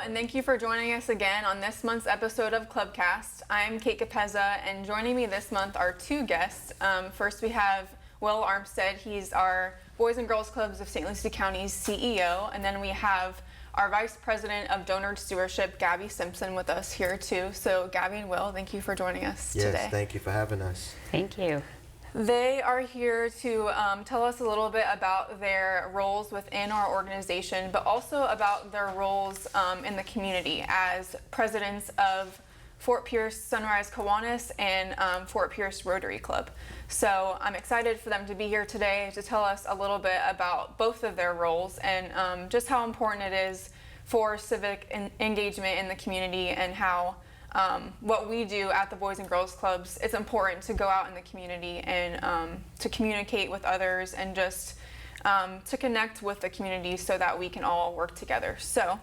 and thank you for joining us again on this month's episode of Clubcast. I'm Kate Capezza, and joining me this month are two guests. First, we have Will Armstead. He's our Boys and Girls Clubs of St. Lucie County's CEO, and then we have our Vice President of Donor Stewardship, Gaby Simpson, with us here too. So, Gaby and Will, thank you for joining us today. Yes, thank you for having us. Thank you. They are here to tell us a little bit about their roles within our organization, but also about their roles in the community as presidents of Fort Pierce Sunrise Kiwanis and Fort Pierce Rotary Club. So I'm excited for them to be here today to tell us a little bit about both of their roles and just how important it is for civic engagement in the community and how what we do at the Boys and Girls Clubs, it's important to go out in the community and to communicate with others and just to connect with the community so that we can all work together. So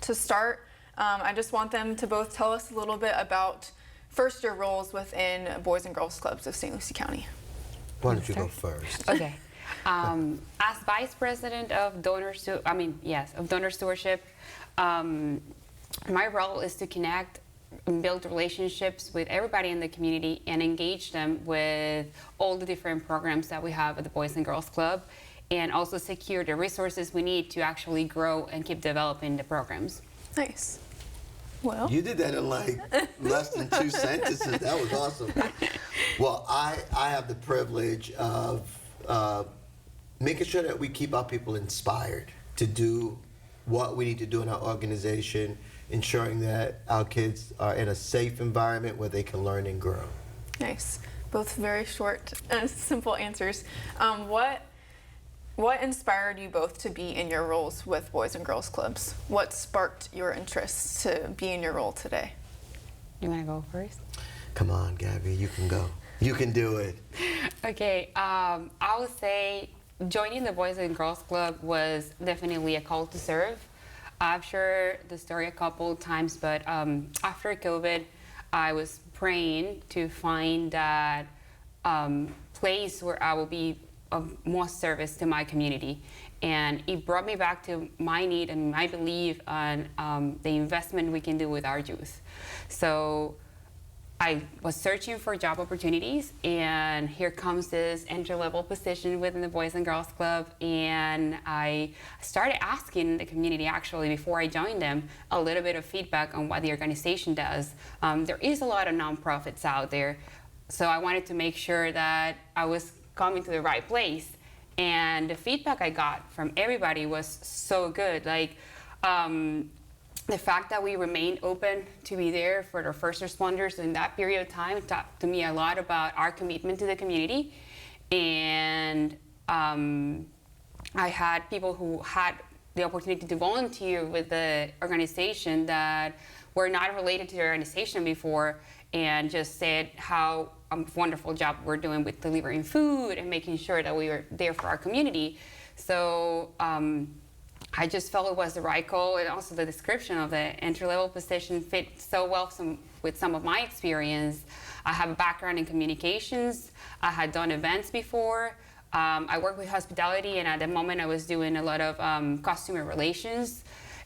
to start, I just want them to both tell us a little bit about first your roles within Boys and Girls Clubs of St. Lucie County. Why don't you go first? Okay. As Vice President of Donor Stewardship, my role is to connect and build relationships with everybody in the community and engage them with all the different programs that we have at the Boys and Girls Club, and also secure the resources we need to actually grow and keep developing the programs. Nice. Well, You did that in like less than 2 sentences. That was awesome. Well, I have the privilege of making sure that we keep our people inspired to do what we need to do in our organization, ensuring that our kids are in a safe environment where they can learn and grow. nice. Both very short and simple answers. What inspired you both to be in your roles with Boys and Girls Clubs? What sparked your interest to be in your role today? You want to go first? Come on, Gabby, you can go. You can do it. Okay. I would say joining the Boys and Girls Club was definitely a call to serve. I've shared the story a couple of times, but after COVID, I was praying to find that place where I will be of most service to my community. And it brought me back to my need and my belief on the investment we can do with our youth. So I was searching for job opportunities, and here comes this entry-level position within the Boys and Girls Club, and I started asking the community, actually, before I joined them, a little bit of feedback on what the organization does. There is a lot of nonprofits out there, so I wanted to make sure that I was coming to the right place, and the feedback I got from everybody was so good. Like, the fact that we remained open to be there for the first responders in that period of time talked to me a lot about our commitment to the community. And I had people who had the opportunity to volunteer with the organization that were not related to the organization before, and just said how wonderful job we're doing with delivering food and making sure that we were there for our community. So I just felt it was the right call, and also the description of the entry-level position fit so well with some of my experience. I have a background in communications. I had done events before. I worked with hospitality, and at the moment I was doing a lot of customer relations.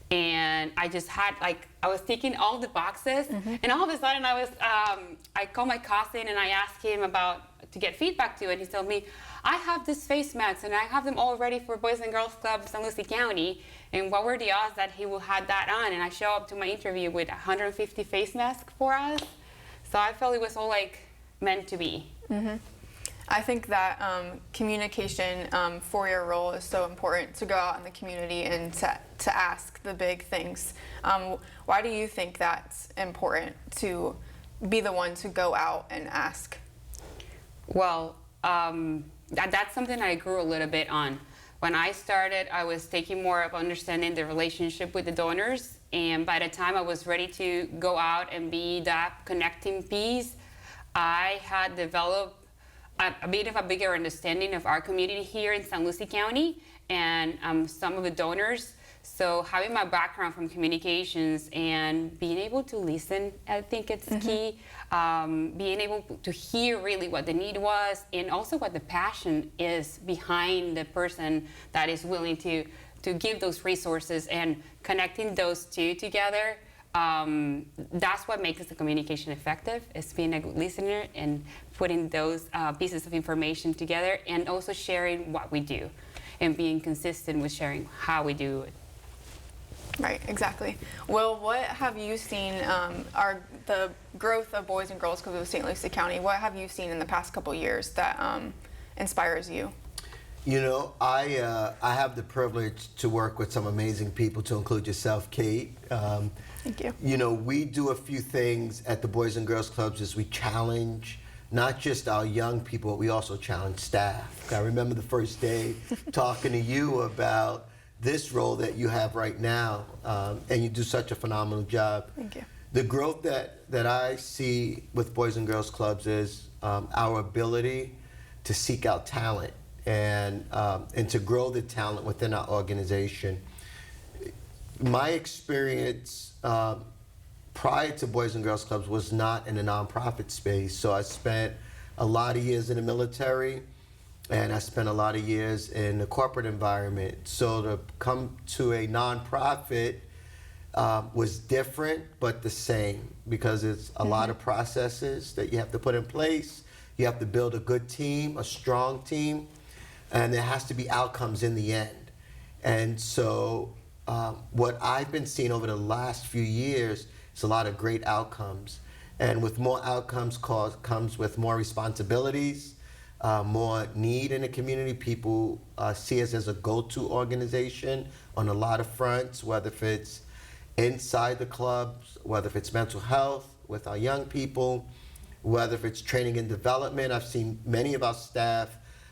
And I just had, like, I was ticking all the boxes, and all of a sudden I called my cousin and I asked him to get feedback to, and he told me, I have these face masks and I have them all ready for Boys and Girls Club of St. Lucie County, and what were the odds that he will have that on? And I show up to my interview with 150 face masks for us, so I felt it was all like meant to be. I think that communication for your role is so important, to go out in the community and to ask the big things. Why do you think that's important, to be the one to go out and ask? Well, that's something I grew a little bit on. When I started, I was taking more of understanding the relationship with the donors, and by the time I was ready to go out and be that connecting piece, I had developed a bit of a bigger understanding of our community here in St. Lucie County and some of the donors. So having my background from communications and being able to listen, I think it's key. Being able to hear really what the need was, and also what the passion is behind the person that is willing to to give those resources, and connecting those two together, that's what makes the communication effective, is being a good listener and putting those pieces of information together, and also sharing what we do and being consistent with sharing how we do it. Right, exactly. Will, what have you seen are the growth of Boys and Girls Clubs of St. Lucie County? What have you seen in the past couple years that inspires you? You know, I have the privilege to work with some amazing people, to include yourself, Kate. Thank you. You know, we do a few things at the Boys and Girls Clubs is we challenge not just our young people, but we also challenge staff. I remember the first day talking to you about this role that you have right now, and you do such a phenomenal job. Thank you. The growth that I see with Boys and Girls Clubs is our ability to seek out talent and to grow the talent within our organization. My experience prior to Boys and Girls Clubs was not in the nonprofit space, so I spent a lot of years in the military, and I spent a lot of years in the corporate environment. So to come to a nonprofit was different, but the same, because it's a lot of processes that you have to put in place. You have to build a good team, a strong team, and there has to be outcomes in the end. And so what I've been seeing over the last few years is a lot of great outcomes. And with more outcomes comes with more responsibilities, more need in the community. People see us as a go-to organization on a lot of fronts, whether if it's inside the clubs, whether if it's mental health with our young people, whether if it's training and development. I've seen many of our staff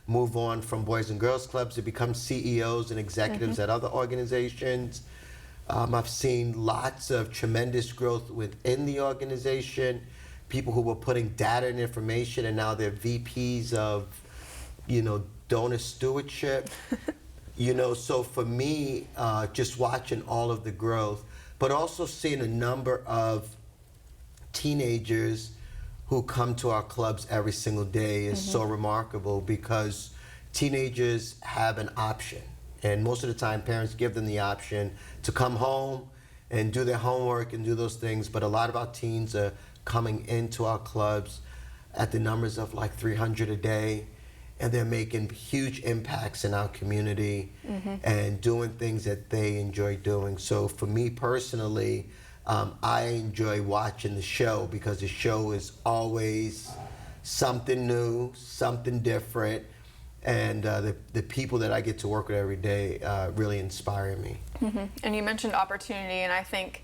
move on from Boys and Girls Clubs to become CEOs and executives at other organizations. I've seen lots of tremendous growth within the organization. People who were putting data and information, and now they're VPs of, donor stewardship. So for me, just watching all of the growth, but also seeing a number of teenagers who come to our clubs every single day is so remarkable, because teenagers have an option. And most of the time, parents give them the option to come home and do their homework and do those things. But a lot of our teens are coming into our clubs at the numbers of like 300 a day, and they're making huge impacts in our community and doing things that they enjoy doing. So for me personally, I enjoy watching the show, because the show is always something new, something different, and the people that I get to work with every day really inspire me. And you mentioned opportunity, and I think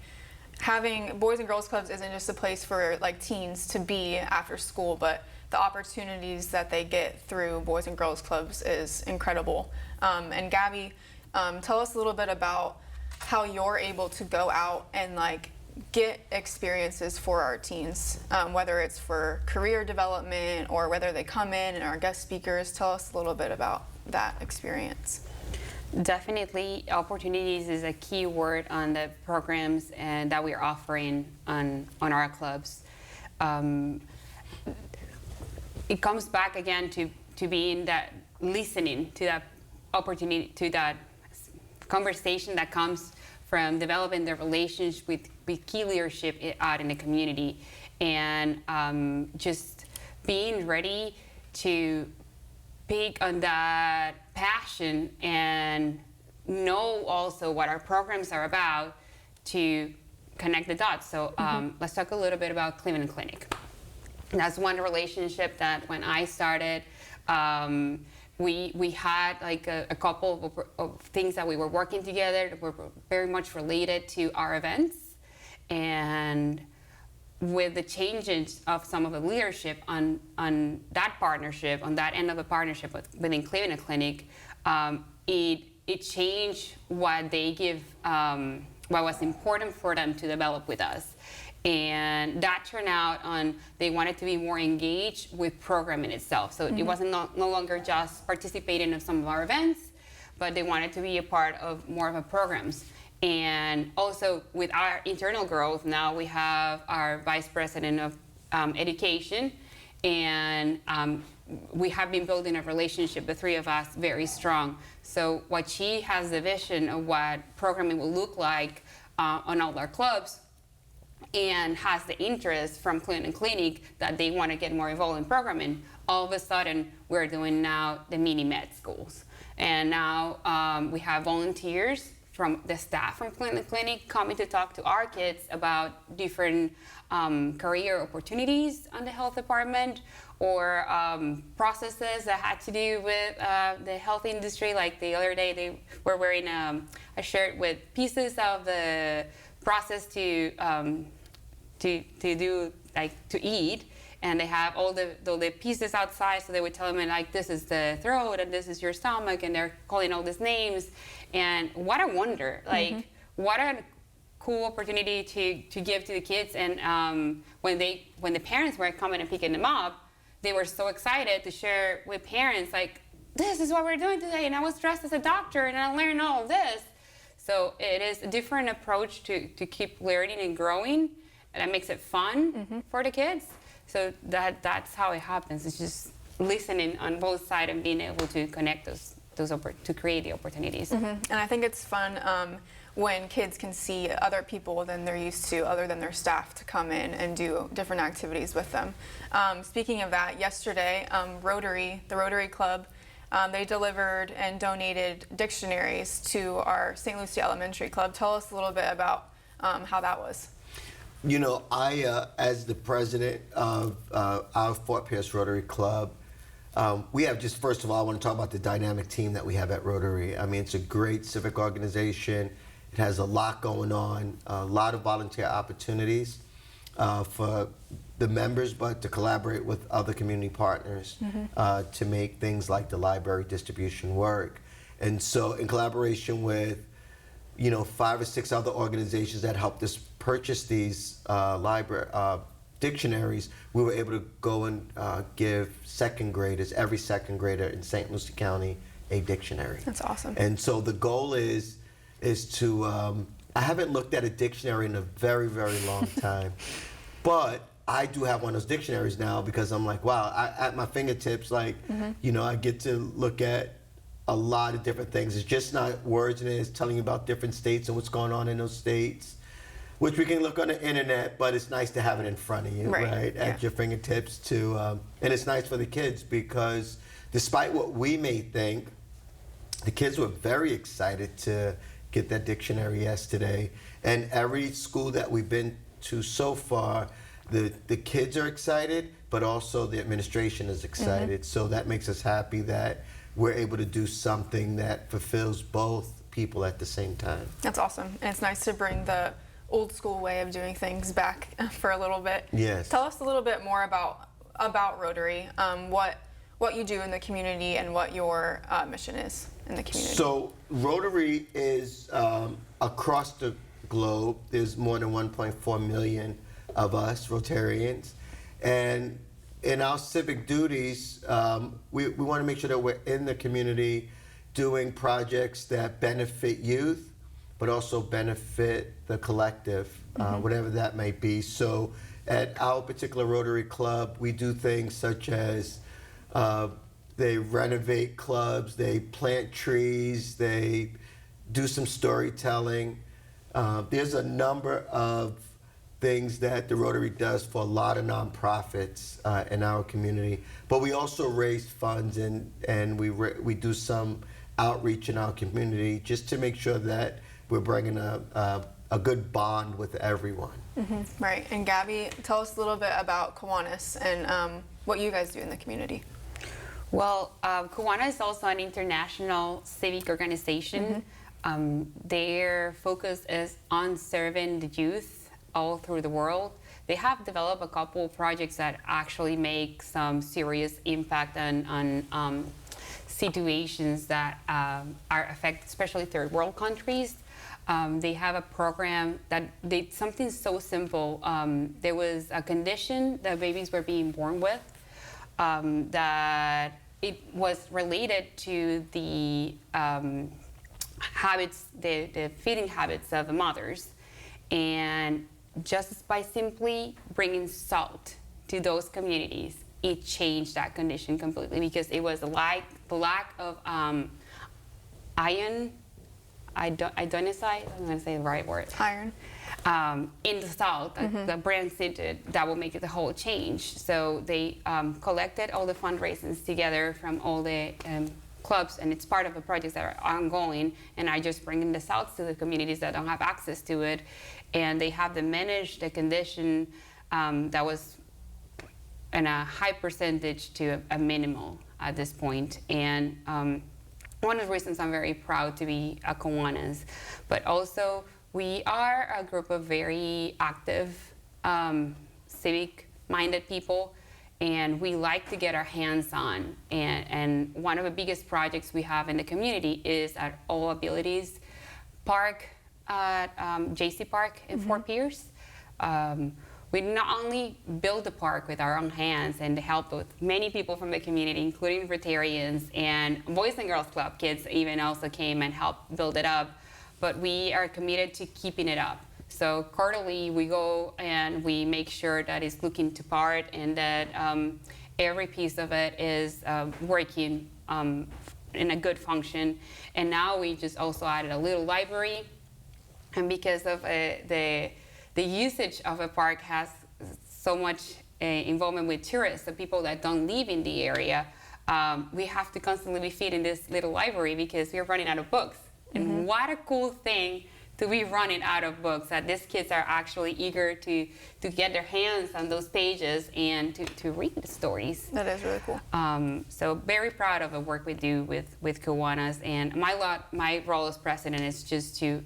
having Boys and Girls Clubs isn't just a place for like teens to be after school, but the opportunities that they get through Boys and Girls Clubs is incredible. And Gaby, tell us a little bit about how you're able to go out and like get experiences for our teens, whether it's for career development or whether they come in and are guest speakers. Tell us a little bit about that experience. Definitely, opportunities is a key word on the programs and that we're offering on our clubs. It comes back again to being that listening to that opportunity, to that conversation that comes from developing the relations with key leadership out in the community, and just being ready to pick on that passion and know also what our programs are about to connect the dots. So let's talk a little bit about Cleveland Clinic. That's one relationship that when I started, we had like a couple of things that we were working together that were very much related to our events. And with the changes of some of the leadership on that partnership, on that end of the partnership within Cleveland Clinic, it changed what they give, what was important for them to develop with us. And that turned out on they wanted to be more engaged with programming itself. So it wasn't no longer just participating in some of our events, but they wanted to be a part of more of our programs. And also with our internal growth, now we have our Vice President of Education, and we have been building a relationship, the three of us, very strong. So what she has the vision of what programming will look like on all our clubs, and has the interest from Clinton Clinic that they want to get more involved in programming. All of a sudden, we're doing now the mini med schools. And now we have volunteers from the staff from Clinton Clinic coming to talk to our kids about different career opportunities on the health department, or processes that had to do with the health industry. Like the other day, they were wearing a shirt with pieces of the process to do, like, to eat, and they have all the pieces outside, so they would tell them, like, this is the throat and this is your stomach, and they're calling all these names. And what a wonder, like, what a cool opportunity to give to the kids. And when the parents were coming and picking them up, they were so excited to share with parents, like, this is what we're doing today, and I was dressed as a doctor and I learned all of this. So it is a different approach to keep learning and growing, and that makes it fun for the kids. So that's how it happens. It's just listening on both sides and being able to connect to create the opportunities. And I think it's fun when kids can see other people than they're used to, other than their staff, to come in and do different activities with them. Speaking of that, yesterday, the Rotary Club, they delivered and donated dictionaries to our St. Lucie Elementary Club. Tell us a little bit about how that was. You know, I, as the president of our Fort Pierce Rotary Club, we have just, first of all, I want to talk about the dynamic team that we have at Rotary. I mean, it's a great civic organization. It has a lot going on, a lot of volunteer opportunities for the members, but to collaborate with other community partners to make things like the library distribution work. And so in collaboration with, 5 or 6 other organizations that helped us purchase these dictionaries, we were able to go and give every second grader in St. Lucie County, a dictionary. That's awesome. And so the goal is to, I haven't looked at a dictionary in a very, very long time, but I do have one of those dictionaries now, because I'm like, wow, at my fingertips, like, I get to look at a lot of different things. It's just not words in it, it's telling you about different states and what's going on in those states, which we can look on the internet, but it's nice to have it in front of you, right? At your fingertips too. And it's nice for the kids, because despite what we may think, the kids were very excited to get that dictionary yesterday. And every school that we've been to so far, the kids are excited, but also the administration is excited. So that makes us happy that we're able to do something that fulfills both people at the same time. That's awesome. And it's nice to bring the old school way of doing things back for a little bit. Yes. Tell us a little bit more about Rotary, what you do in the community, and what your mission is in the community. So Rotary is across the globe. There's more than 1.4 million of us Rotarians, and in our civic duties, we want to make sure that we're in the community doing projects that benefit youth, but also benefit the collective, whatever that may be. So at our particular Rotary Club, we do things such as they renovate clubs, they plant trees, they do some storytelling. There's a number of things that the Rotary does for a lot of nonprofits in our community. But we also raise funds and we do some outreach in our community just to make sure that we're bringing a good bond with everyone. Right. And Gaby, tell us a little bit about Kiwanis and what you guys do in the community. Well, Kiwanis is also an international civic organization. Their focus is on serving the youth all through the world. They have developed a couple projects that actually make some serious impact on situations that are affect especially third world countries. They have a program that did something so simple. There was a condition that babies were being born with that it was related to the habits, the feeding habits of the mothers. And just by simply bringing salt to those communities, it changed that condition completely, because it was the lack of iron, idonicide, I'm going to say the right word. Iron. In the South, the brand stated that will make it the whole change. So they collected all the fundraisings together from all the clubs, and it's part of the projects that are ongoing, and I just bringing this out to the communities that don't have access to it, and they have to manage the condition that was in a high percentage to a minimal at this point. And one of the reasons I'm very proud to be a Kiwanis, but also we are a group of very active, civic-minded people, and we like to get our hands on. And one of the biggest projects we have in the community is at All Abilities Park at JC Park in Fort Pierce. We not only build the park with our own hands and help with many people from the community, including Rotarians and Boys and Girls Club kids even also came and helped build it up, but we are committed to keeping it up. So quarterly we go and we make sure that it's looking to part and that every piece of it is working in a good function. And now we just also added a little library, and because of the usage of a park has so much involvement with tourists, the people that don't live in the area, we have to constantly be feeding this little library because we're running out of books. And what a cool thing to be running out of books, that these kids are actually eager to get their hands on those pages and to read the stories. That is really cool. So very proud of the work we do with Kiwanis, and my role as president is just to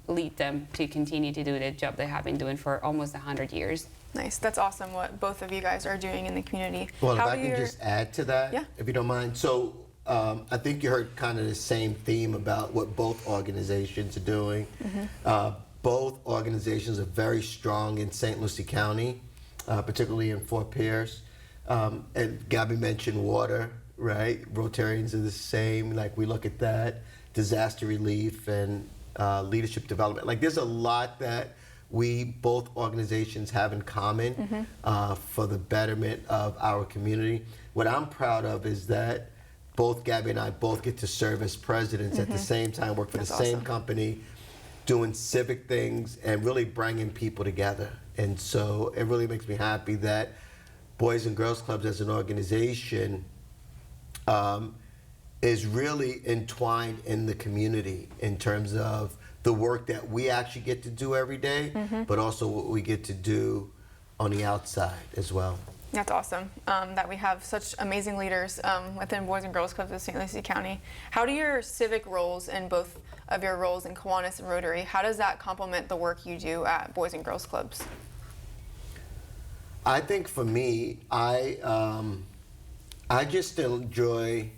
lead them to continue to do the job they have been doing for almost 100 years. Nice. That's awesome what both of you guys are doing in the community. Well, if I can just add to that, Yeah. if you don't mind. So I think you heard kind of the same theme about what both organizations are doing. Both organizations are very strong in St. Lucie County, particularly in Fort Pierce. And Gaby mentioned water, right? Rotarians are the same. Like, we look at that, disaster relief and leadership development. Like, there's a lot that we, both organizations, have in common for the betterment of our community. What I'm proud of is that both Gaby and I both get to serve as presidents at the same time, work for the same company, doing civic things and really bringing people together. And so it really makes me happy that Boys and Girls Clubs as an organization is really entwined in the community in terms of the work that we actually get to do every day, but also what we get to do on the outside as well. That's awesome that we have such amazing leaders within Boys and Girls Clubs of St. Lucie County. How do your civic roles and both of your roles in Kiwanis and Rotary, how does that complement the work you do at Boys and Girls Clubs? I think for me, I just enjoy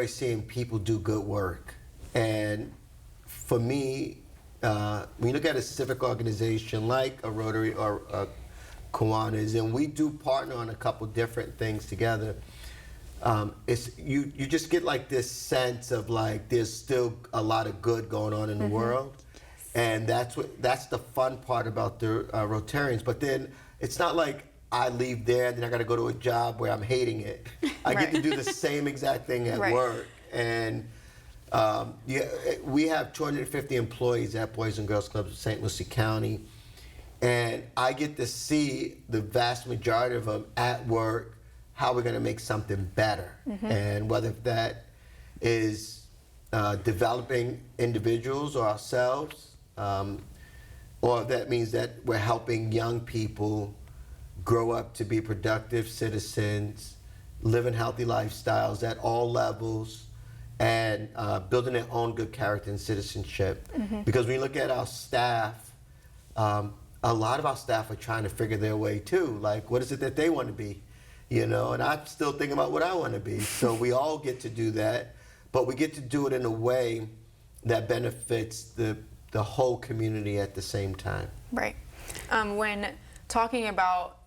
seeing people do good work. And for me, when you look at a civic organization like a Rotary or a Kiwanis, and we do partner on a couple different things together, you just get like this sense of like there's still a lot of good going on in the world, and that's the fun part about the Rotarians. But then it's not like I leave there and then I got to go to a job where I'm hating it. I get to do the same exact thing at work, and we have 250 employees at Boys and Girls Clubs of St. Lucie County, and I get to see the vast majority of them at work, how we're going to make something better. And whether that is developing individuals or ourselves, or that means that we're helping young people grow up to be productive citizens, living healthy lifestyles at all levels, and building their own good character and citizenship. Because when you look at our staff, a lot of our staff are trying to figure their way too. Like, what is it that they want to be? You know, and I'm still thinking about what I want to be. So we all get to do that, but we get to do it in a way that benefits the whole community at the same time. Right. When talking about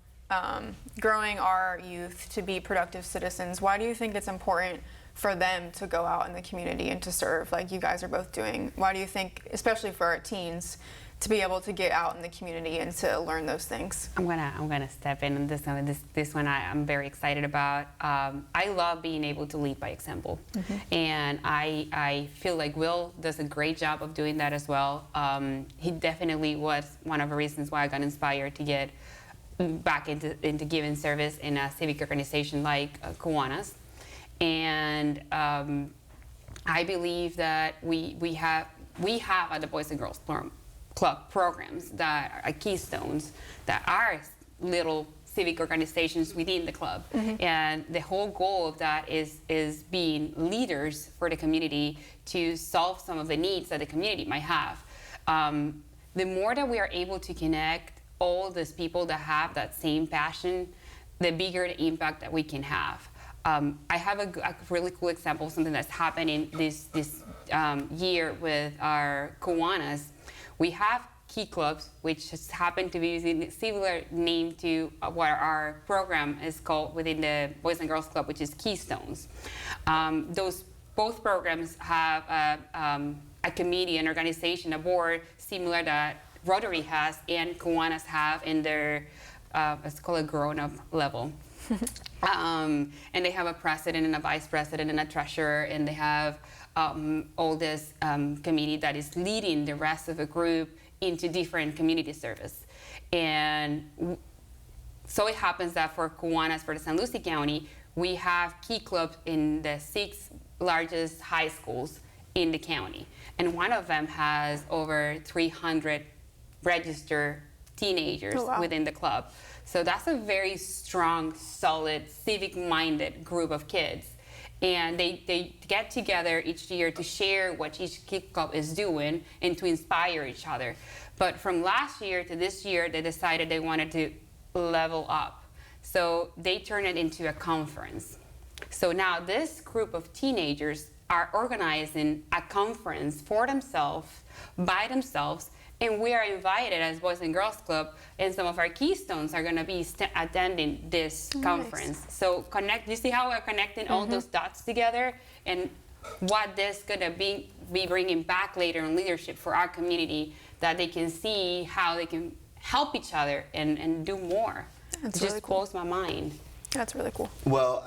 growing our youth to be productive citizens, why do you think it's important for them to go out in the community and to serve like you guys are both doing? Why do you think, especially for our teens, to be able to get out in the community and to learn those things? I'm gonna step in on this one. This one I'm very excited about. I love being able to lead by example, and I feel like Will does a great job of doing that as well. He definitely was one of the reasons why I got inspired to get back into giving service in a civic organization like Kiwanis, and I believe that we have at the Boys and Girls Club programs that are keystones, that are little civic organizations within the club. And the whole goal of that is being leaders for the community to solve some of the needs that the community might have. The more that we are able to connect all these people that have that same passion, the bigger the impact that we can have. I have a really cool example of something that's happening this year with our Kiwanis. We have key clubs, which just happen to be using a similar name to what our program is called within the Boys and Girls Club, which is Keystones. Both programs have a committee, an organization, a board similar that Rotary has and Kiwanis have in their, let's call it grown-up level. And they have a president and a vice president and a treasurer, and they have all this committee that is leading the rest of the group into different community service. And so it happens that for Kiwanis, for the San Lucie County, we have key clubs in the 6 largest high schools in the county. And one of them has over 300 registered teenagers within the club. So that's a very strong, solid, civic-minded group of kids. And they get together each year to share what each kid club is doing and to inspire each other. But from last year to this year, they decided they wanted to level up. So they turned it into a conference. So now this group of teenagers are organizing a conference for themselves, by themselves, and we are invited as Boys and Girls Club, and some of our keystones are going to be attending this conference. Nice. So you see how we're connecting all those dots together, and what this going to be bringing back later in leadership for our community, that they can see how they can help each other and do more. That's really cool. Blows my mind. That's really cool. Well,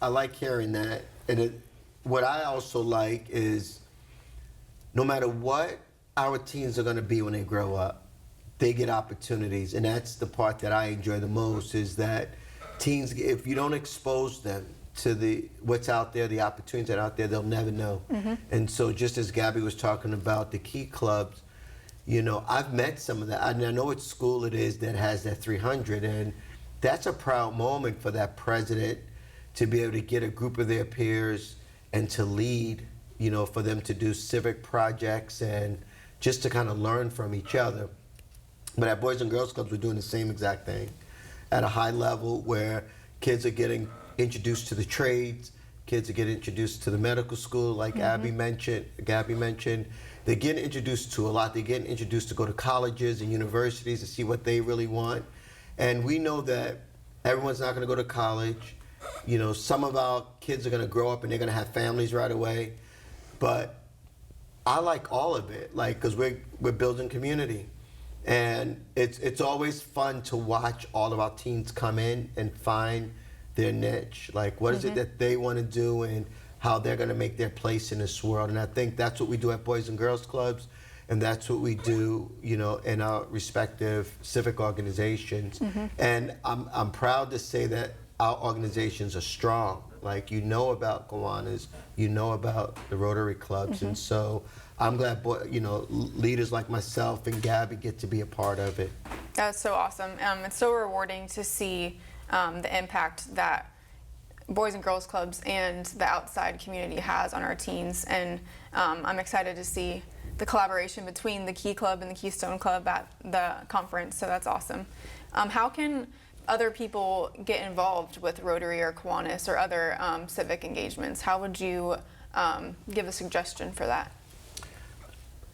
I like hearing that, and what I also like is no matter what our teens are going to be when they grow up, they get opportunities, and that's the part that I enjoy the most, is that teens, if you don't expose them to what's out there, the opportunities that are out there, they'll never know. And so just as Gaby was talking about the key clubs, you know, I've met some of that. I know what school it is that has that 300, and that's a proud moment for that president to be able to get a group of their peers and to lead, you know, for them to do civic projects and just to kind of learn from each other. But at Boys and Girls Clubs, we're doing the same exact thing at a high level, where kids are getting introduced to the trades, kids are getting introduced to the medical school, like Gaby mentioned. They're getting introduced to a lot. They're getting introduced to go to colleges and universities to see what they really want. And we know that everyone's not going to go to college. You know, some of our kids are going to grow up and they're going to have families right away. But I like all of it, like, because we're building community, and it's always fun to watch all of our teens come in and find their niche, like what is it that they want to do and how they're going to make their place in this world. And I think that's what we do at Boys and Girls Clubs, and that's what we do, you know, in our respective civic organizations. And I'm proud to say that our organizations are strong. Like, you know about Kiwanis, you know about the Rotary clubs, and so I'm glad, you know, leaders like myself and Gaby get to be a part of it. That's so awesome. It's so rewarding to see the impact that Boys and Girls Clubs and the outside community has on our teens, and I'm excited to see the collaboration between the Key Club and the Keystone Club at the conference, so that's awesome. How can other people get involved with Rotary or Kiwanis or other civic engagements? How would you give a suggestion for that?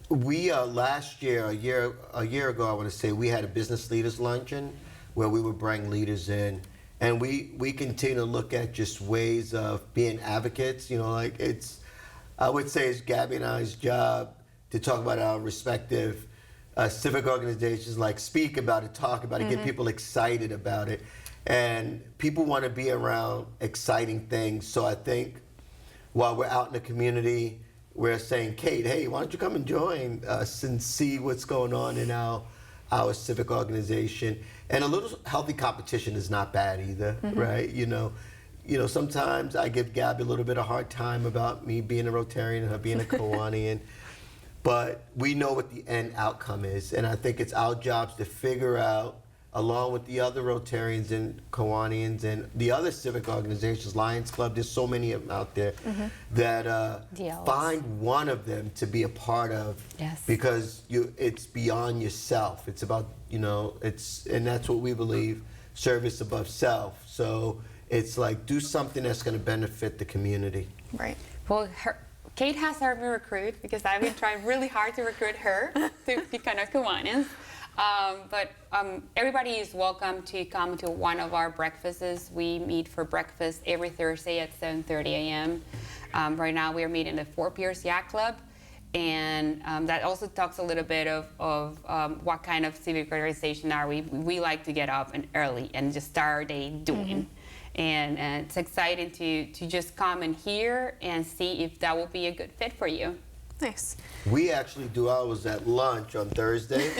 We last year, a year ago, I want to say, we had a business leaders luncheon where we would bring leaders in, and we continue to look at just ways of being advocates. You know, like, I would say it's Gaby and I's job to talk about our respective civic organizations like speak about it, talk about it, get people excited about it. And people want to be around exciting things. So I think while we're out in the community, we're saying, Kate, hey, why don't you come and join us and see what's going on in our civic organization. And a little healthy competition is not bad either, right? You know, sometimes I give Gaby a little bit of hard time about me being a Rotarian and her being a Kiwanian. But we know what the end outcome is, and I think it's our jobs to figure out, along with the other Rotarians and Kiwanians and the other civic organizations, Lions Club, there's so many of them out there, that find one of them to be a part of, because it's beyond yourself. It's about, you know, and that's what we believe, service above self. So it's like, do something that's going to benefit the community. Right. Well, Kate has helped me recruit, because I've been trying really hard to recruit her to become a Kiwanis. But everybody is welcome to come to one of our breakfasts. We meet for breakfast every Thursday at 7:30 a.m. Right now we are meeting at Fort Pierce Yacht Club, and that also talks a little bit of what kind of civic organization are we. We like to get up and early and just start our day doing. And it's exciting to just come and hear and see if that will be a good fit for you. Nice. We actually do ours at lunch on Thursday.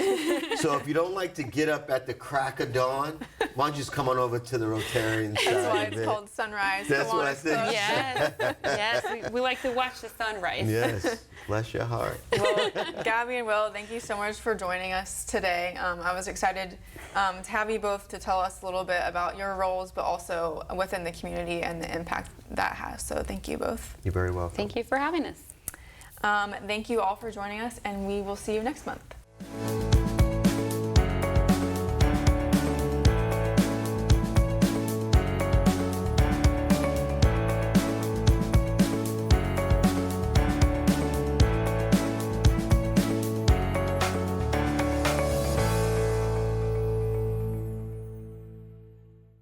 So if you don't like to get up at the crack of dawn, why don't you just come on over to the Rotarian side? That's why it's called Sunrise. That's what I think. Yes, yes. We like to watch the sunrise. Yes. Bless your heart. Well, Gaby and Will, thank you so much for joining us today. I was excited to have you both to tell us a little bit about your roles, but also within the community and the impact that has. So thank you both. You're very welcome. Thank you for having us. Thank you all for joining us, and we will see you next month.